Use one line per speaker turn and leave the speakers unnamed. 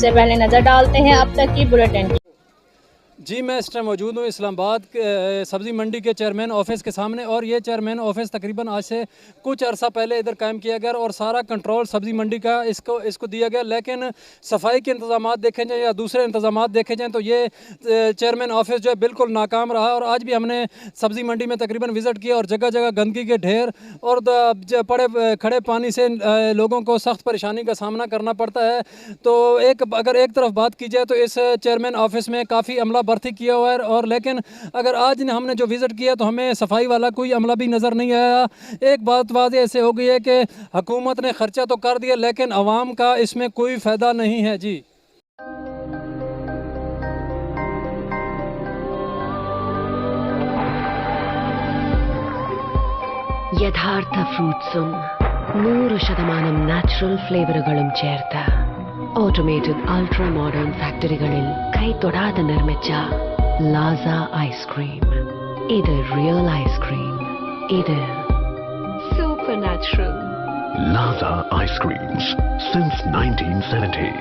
सबसे पहले नजर डालते हैं अब तक की बुलेटिन की।
जी, मैं इस टाइम मौजूद हूँ इस्लामाबाद सब्ज़ी मंडी के चेयरमैन ऑफिस के सामने। और ये चेयरमैन ऑफिस तकरीबन आज से कुछ अर्सा पहले इधर कायम किया गया और सारा कंट्रोल सब्ज़ी मंडी का इसको दिया गया। लेकिन सफाई के इंतजाम देखे जाएँ या दूसरे इंतजाम देखे जाएँ तो ये चेयरमैन ऑफिस जो है बिल्कुल नाकाम रहा। और आज भी हमने सब्ज़ी मंडी में तकरीबन विज़िट किया और जगह जगह गंदगी के ढेर और पड़े खड़े पानी से लोगों को सख्त परेशानी का सामना करना पड़ता है। तो अगर एक तरफ बात की जाए तो इस चेयरमैन ऑफिस में काफ़ी अमला भर्ती किया हुआ है। और लेकिन अगर आज हमने जो विज़िट किया तो हमें सफाई वाला कोई अमला भी नज़र नहीं आया। एक बात वाज़ेह ऐसे हो गई है कि हुकूमत ने खर्चा तो कर दिया लेकिन आवाम का इसमें कोई फ़ायदा नहीं है। जी,
ಯಥಾರ್ಥ ಫ್ರೂಟ್ಸುಂ 100% ನ್ಯಾಚುರಲ್ ಫ್ಲೇವರುകളും ചേർത്ത് ഓട്ടോമേറ്റഡ് അൾട്രാ മോഡേൺ ഫാക്ടറികളിൽ കൈതൊടാതെ നിർമ്മിച്ച ലാസ ഐസ്ക്രീം. ഇത് റിയൽ ഐസ്ക്രീം. ഇത് super natural.
Laza Ice Creams since 1970.